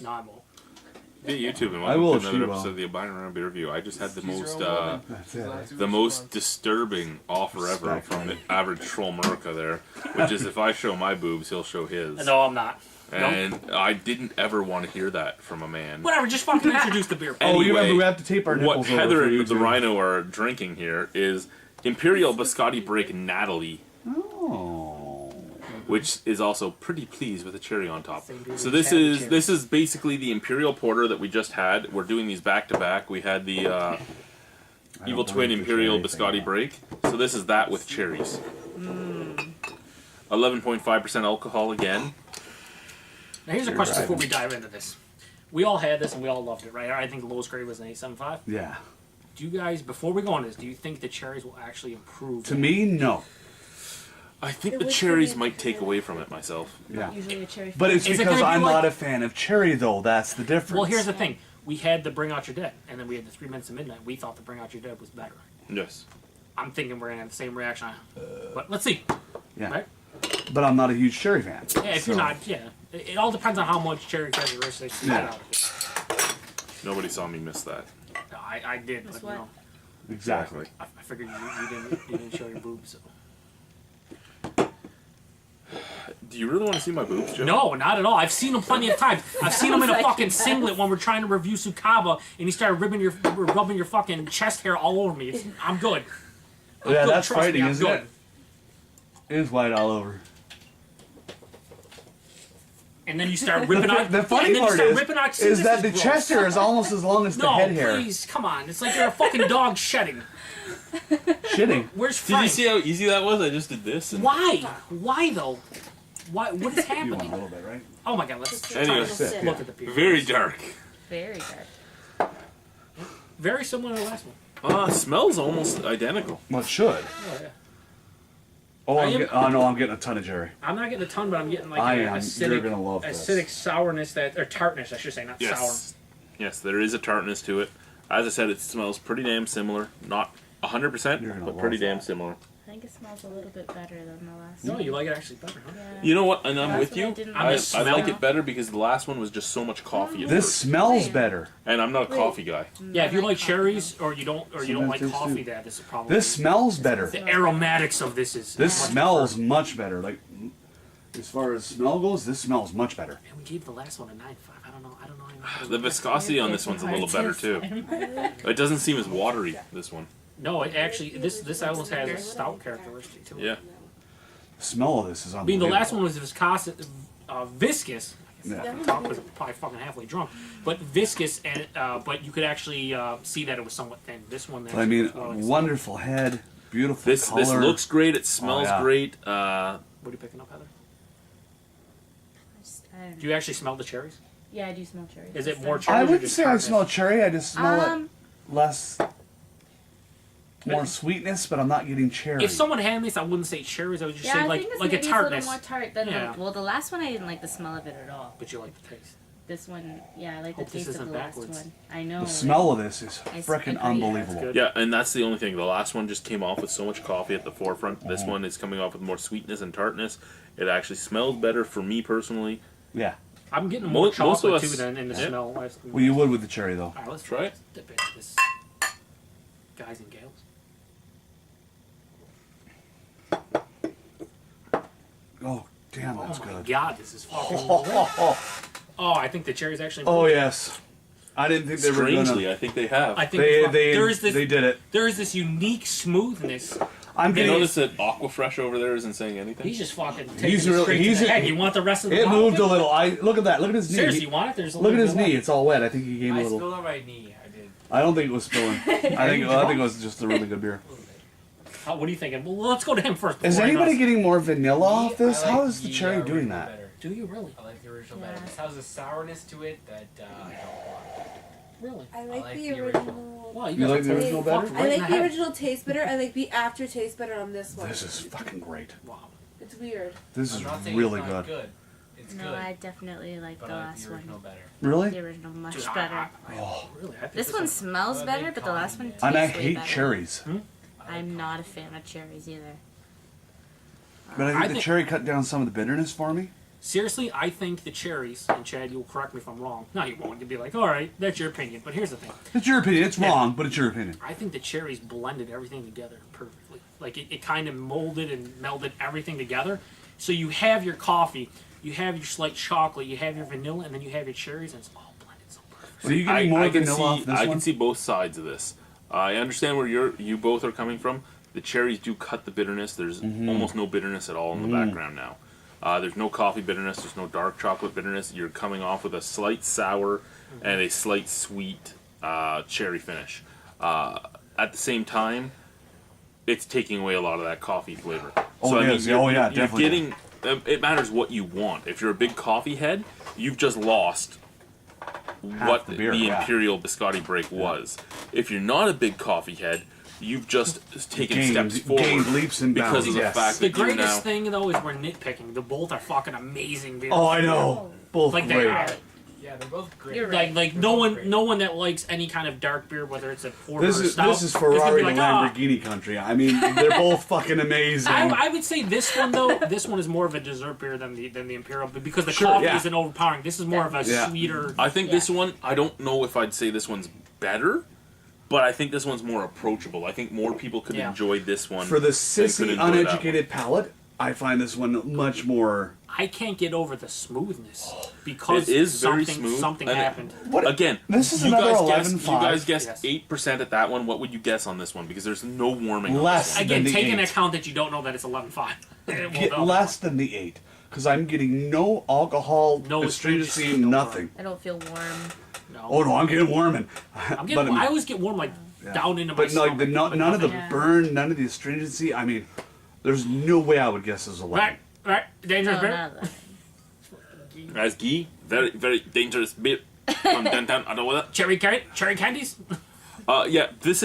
No, I won't. Be YouTube and I will welcome to if another you episode will. of the Albino Rhino beer review. I just had the most That's it. the most disturbing offer ever from the average troll Merca there, which is if I show my boobs, he'll show his. No, I'm not. And I didn't ever want to hear that from a man. Whatever, just fucking introduce the beer. Oh, you Anyway, we have to tape our nipples what over Heather for and you the two. Rhino are drinking here is Imperial Biscotti Break Natalie, Oh. which is also pretty pleased with a cherry on top. Same So dude, cherry. this is basically the Imperial Porter that we just had. We're doing these back to back. We had the Evil Twin believe the Imperial cherry Biscotti thing. Break. So this is that with cherries. 11.5% alcohol again. Now here's a question right. before we dive into this. We all had this and we all loved it, right? I think the lowest grade was an 8.75. Yeah. Do you guys, before we go on this, do you think the cherries will actually improve? To me, no. I think It the would cherries be- might take away from it myself. Yeah. Usually a cherry. But it's Is it because gonna be I'm like- not a fan of cherry, though. That's the difference. Well, here's the thing. We had the Bring Out Your Dead, and then we had the 3 Minutes of Midnight. We thought the Bring Out Your Dead was better. Yes. I'm thinking we're going to have the same reaction. But let's see. Yeah. Right? But I'm not a huge cherry fan. Yeah, if you're so- not, yeah. It all depends on how much cherry characteristics you get Yeah. out of it. Nobody saw me miss that. No, I did, That's but what- you know, Exactly. I figured you didn't show your boobs. So. Do you really want to see my boobs, Joe? No, not at all. I've seen them plenty of times. I've seen them in a fucking singlet when we're trying to review Sukaba, and he started rubbing your fucking chest hair all over me. I'm good. I'm Yeah, good. that's Trust me, frightening, I'm isn't good. it? It is white all over. And then you start ripping out. The funny and then part you start is, ripping out. See, is this that the gross. chest hair is almost as long as the No, head hair. please, come on. It's like you're a fucking dog shedding. Shitting. Where's Did you Frank? see how easy that was? I just did this. And Why? Why though? Why? What is You want a happening? little bit, right? Oh my god, let's Just try Anyway, to sip, look at the beer. Very dark. Very dark. Very similar to the last one. Smells almost identical. Well, it should. Oh, yeah. Oh, I am- oh no, I'm getting a ton of cherry. I'm not getting a ton, but I'm getting like I an am. acidic, You're gonna love this. acidic sourness or tartness, I should say, not sour. Yes. Yes, there is a tartness to it. As I said, it smells pretty damn similar. Not 100%, You're gonna but pretty love damn that. similar. I think it smells a little bit better than the last No, one. you like it actually better, huh? Yeah. You know what? And I'm That's with what you. I didn't I'm I, just I like smelling. it better because the last one was just so much coffee. At This first. smells Wait. better. And I'm not a coffee guy. Yeah, if you I like coffee, cherries or you don't Sometimes like tastes coffee, too. that is a problem. This smells better. The aromatics of this is This much smells preferred. much better. Like, as far as smell goes, this smells much better. Man, we gave the last one a 9.5. I don't know. How to The viscosity on this one's a little better too. It doesn't seem as watery. This one. No, it actually this almost has a stout characteristic to it. Yeah. The smell of this is I mean, unbelievable. the last one was viscous. Yeah. The top was probably fucking halfway drunk, but viscous, and but you could actually see that it was somewhat thin. This one, there, I mean, was well, wonderful head, beautiful This color. looks great. It smells yeah. great. What are you picking up, Heather? I don't Do know. you actually smell the cherries? Yeah, I do smell cherry. Is it This more time. cherry? I or wouldn't just say I tartness? smell cherry. I just smell Um, it less, more sweetness, but I'm not getting cherry. If someone handed me this, I wouldn't say cherries. I would just Yeah, say I like think this like a maybe is a little tartness. more tart than Yeah. well, the last one I didn't like the smell of it at all. But you like the taste. This one, yeah, I like Hope the this taste of isn't the last backwards. one. I know. the right? smell of this is I freaking agree. unbelievable. That's good. Yeah, and that's the only thing. The last one just came off with so much coffee at the forefront. This one is coming off with more sweetness and tartness. It actually smells better for me personally. Yeah. I'm getting more Most of chocolate us- too than in the Yeah. smell. Well, you would with the cherry though. All right, let's Try it. Dip into this. Guys and gals. Oh, damn, Oh that's my good. god, this is fucking. Oh, Oh, I think the cherries actually. yes. I didn't think they were Strangely, gonna. I think they have. I think They there is this. they did it. There is this unique smoothness. I'm you getting. notice that Aquafresh over there isn't saying anything? He's just fucking taking He's it really- straight he's to the a- head. You want the rest of the It bottle? moved a little. Look at that. Look at his knee. Seriously, you want it? There's a Look at little his bit knee. left. It's all wet. I think he gave I a little. spilled on my knee. I did. I don't think it was spilling. I think it was just a really good beer. What are you thinking? Well, let's go to him first. Is before anyone anybody else. getting more vanilla off Me, this? I like How is the cherry doing original that? better. Do you really? I like the original Yeah. better. This has a sourness to it that I don't want. Really? I like like the the original. Wow, You guys like are the totally original fucked better? right I in like the head. original taste better. I like the aftertaste better on this one. This is fucking great. Wow. It's weird. This I'm is not saying really it's good. not good. It's No, good. I definitely like but the I like last the original one. better. The Really? original much Dude, better. Oh. Really? I think This one smells Well, better, they but the last one call tastes And I way hate better. cherries. I'm not a fan of cherries either. But I I think the think- cherry cut down some of the bitterness for me. Seriously, I think the cherries, and Chad, you'll correct me if I'm wrong. No, you won't. You'll be like, all right, that's your opinion. But here's the thing. It's your opinion. It's wrong, but it's your opinion. I think the cherries blended everything together perfectly. Like, it kind of molded and melded everything together. So you have your coffee, you have your slight chocolate, you have your vanilla, and then you have your cherries, and it's all blended so perfect. So you getting more vanilla off this I one? can see both sides of this. I understand where you both are coming from. The cherries do cut the bitterness. There's almost no bitterness at all in the background now. There's no coffee bitterness. There's no dark chocolate bitterness. You're coming off with a slight sour and a slight sweet cherry finish. At the same time, it's taking away a lot of that coffee flavor. Oh, it is. Oh, yeah, definitely. You're getting, it matters what you want. If you're a big coffee head, you've just lost what the beer, the yeah. Imperial Biscotti break was. If you're not a big coffee head, you've just taken steps forward. Gained leaps and bounds. because of the yes. fact The that you now. greatest thing, though, is we're nitpicking. The both are fucking amazing beers. Oh, I know. Both Like, they great. are. Yeah, they're both great. You're right. Like no one that likes any kind of dark beer, whether it's a porter This or is stout, this is is gonna Ferrari be and like, "Ah." Lamborghini country. I mean, they're both fucking amazing. I would say this one though. This one is more of a dessert beer than the Imperial, but because the Sure, coffee yeah. isn't overpowering. This is more of a Yeah. sweeter. I think this one. I don't know if I'd say this one's better, but I think this one's more approachable. I think more people could Yeah. enjoy this one For the than could sissy, enjoy that uneducated palate, I find this one much more. I can't get over the smoothness because It is very something smooth, something and it- happened. What? Again, This is you another guys 11.5. You guys guessed Yes. 8% at that one. What would you guess on this one? Because there's no warming. on Less this. Again, than the take into 8. account that you don't know that it's 11.5. Get less than the 8. Because I'm getting no alcohol, No astringency, astringency, no nothing. I don't feel warm. No. Oh no, I'm getting warming. I'm getting. I always get warm like down into my But no, stomach. none of the Yeah. burn, none of the astringency. I mean, there's no way I would guess this is 11. Right, dangerous No, beer. not that. As Guy, very, very dangerous beer from downtown Ottawa. Cherry candies. Yeah, this.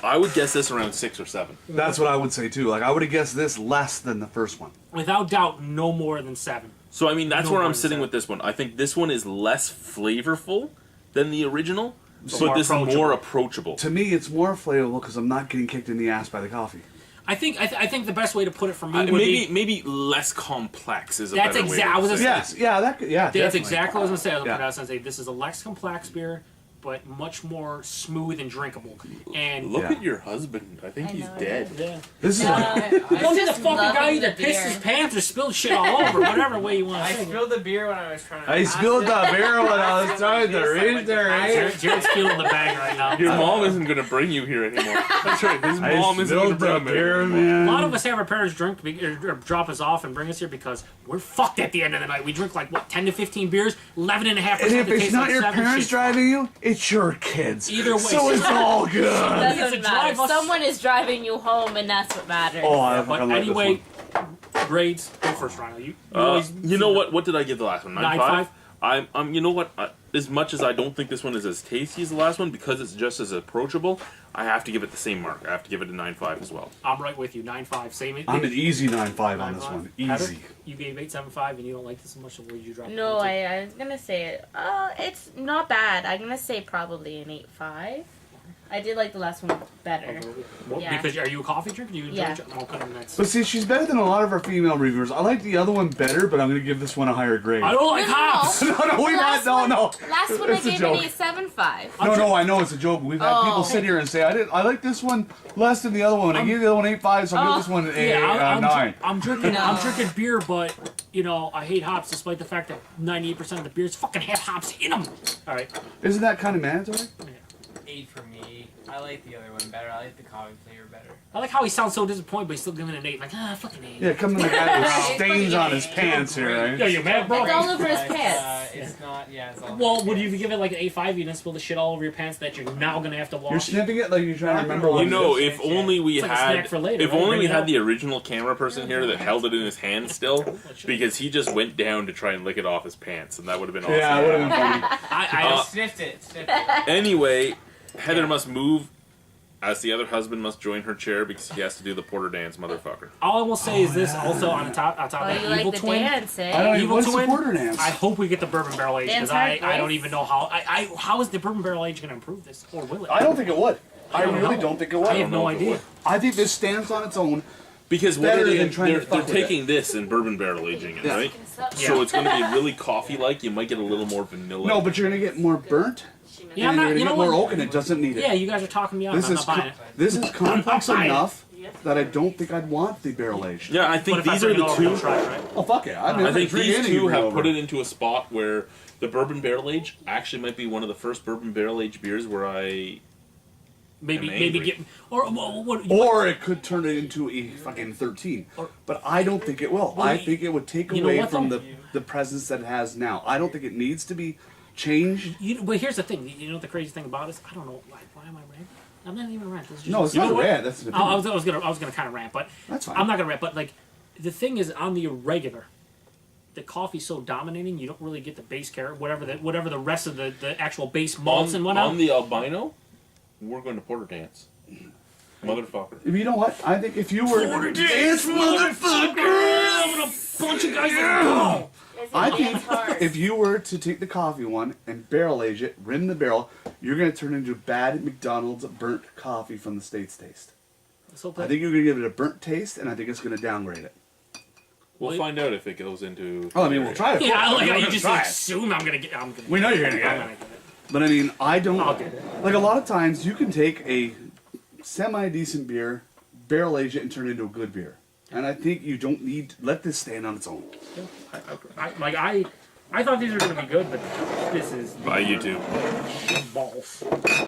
I would guess this around 6 or 7. That's what I would say too. Like I would have guessed this less than the first one. Without doubt, no more than 7. So I mean, that's No where more I'm than sitting 7. with this one. I think this one is less flavorful than the original, So but more this is more approachable. To me, it's more flavorful because I'm not getting kicked in the ass by the coffee. I think the best way to put it for me would be Maybe less complex is a That's better way exact- I was to gonna say. Yes, yeah, that's definitely. exactly what I was gonna say. I was Yeah. gonna say this is a less complex beer, but much more smooth and drinkable. And Look Yeah. at your husband. I think I he's know. dead. yeah. This is Don't be the just fucking love guy the either pissed beer. his pants or spilled shit all over, whatever way you want I to say it. spilled the beer when I was trying to. I spilled the beer when I was trying to reach there. Jared's feeling the bag right now. Your mom isn't going to bring you here anymore. That's right. His mom isn't going to spilled the bring him beer, here. man. A lot of us have our parents drink or drop us off and bring us here because we're fucked at the end of the night. We drink like what 10 to 15 beers, 11.5%. And if that it's tastes not like your 7 parents shit. driving you, it's your kids. Either way. So it's all good. It's a Doesn't matter. drive us- Someone is driving you home, and that's what matters. Oh, I But fucking like anyway, this one. grades. Go first, Rhino. You always. You know what? What did I give the last one? 9.5? 9.5? You know what? As much as I don't think this one is as tasty as the last one, because it's just as approachable, I have to give it the same mark. I have to give it a 9.5 as well. I'm right with you. 9.5. Same. I'm an easy 9.5 on this 9.5. one. Heather, Easy. you gave 8.75 and you don't like this as much. So what did you drop? No, it to? I was gonna say it. It's not bad. I'm gonna say probably an 8.5. I did like the last one better. Well, Yeah. Because are you a coffee drinker? Do you enjoy Yeah. okay, that's. But see, she's better than a lot of our female reviewers. I like the other one better, but I'm going to give this one a higher grade. I don't like No, no, hops. no. no, we've had, Last no, one- no. Last one I It's a gave joke. an 8.75. No, I know it's a joke. We've had people sit here and say, I like this one less than the other one. I gave the other one 8.5, so I'll give this one an Yeah, 9. I'm drinking. No. I'm drinking beer, but you know I hate hops, despite the fact that 98% of the beers fucking have hops in them. All right. Isn't that kind of mandatory? 8 for me. I like the other one better. I like the coffee flavor better. I like how he sounds so disappointed, but he's still giving it an 8. Like fucking 8. Yeah, come to the guy with stains on his pants here, Yo, right? you mad, bro? It's all over his But, pants. it's not. Yeah, it's all. Well, would you give it like an 8.5? You didn't spill the shit all over your pants that you're now gonna have to You're wash. sniffing it like you're trying to remember You what know, it is. if only we It's like a snack had, for later, if right? only Bring we it had up. the original camera person here that held it in his hand still, because he just went down to try and lick it off his pants, and that would have been awesome. Yeah, it would have been funny. I Sniffed it. Sniffed it. Anyway, Heather must move, as the other husband must join her chair because he has to do the porter dance, motherfucker. all I will say is this. Also on top Oh, of you that, like Evil the Twin. dance, I eh? don't even, Evil what's the Twin? porter dance? I hope we get the bourbon barrel age because Dance I hard, don't boys. even know how how is the bourbon barrel age gonna improve this or will it? I don't think it would. I don't really know. don't think it I would. have no know if it idea. would. I think this stands on its own Because what better are they? than trying to They're fuck with taking this and bourbon barrel aging it, Yeah. right? Yeah. So it's going to be really coffee-like. You might get a little more vanilla. No, but you're gonna get more burnt, Yeah, I'm and not, you're gonna you know get more what? oak, and it doesn't need it. Yeah, you guys are talking me out. This I'm is not buying it. this is complex I'm buying it. enough that I don't think I'd want the barrel aged. Yeah, I But think if I these are bring it the over, I'll two. try it, right? Oh fuck it! I, mean, I think drink these anything you two bring have over. put it into a spot where the bourbon barrel age actually might be one of the first bourbon barrel aged beers where I. Maybe I'm maybe angry. get what? Or it could turn it into a fucking 13. Or- But I don't think it will. Well, I think it would take you know away what, from though? the presence that it has now. I don't think it needs to be changed. But here's the thing. You know what the crazy thing about it is? I don't know why am I ranting? I'm not even ranting. This is just, No, it's you know not what? red. That's an I opinion. was gonna kind of rant, but That's fine. I'm not gonna rant. But like, the thing is, on the irregular, the coffee's so dominating, you don't really get the base character, whatever the rest of the actual base malts and whatnot. On the albino, we're going to porter dance. Motherfucker. You know what? I think if you were Dance, motherfucker! I'm gonna punch you guys in the ball. I think if you were to take the coffee one and barrel age it, rim the barrel, you're gonna turn into bad McDonald's burnt coffee from the States taste. So I think you're gonna give it a burnt taste, and I think it's gonna downgrade it. We'll find out if it goes into. Oh, I mean, we'll try it. yeah, I mean, like we're you gonna just try it. assume I'm gonna get. We know you're gonna get I'm it. gonna get it. But I mean, I don't. I'll get it. Like a lot of times, you can take a semi-decent beer, barrel age it, and turn it into a good beer. And I think you don't need to let this stand on its own. I thought these were gonna be good, but this is Bye, YouTube. balls.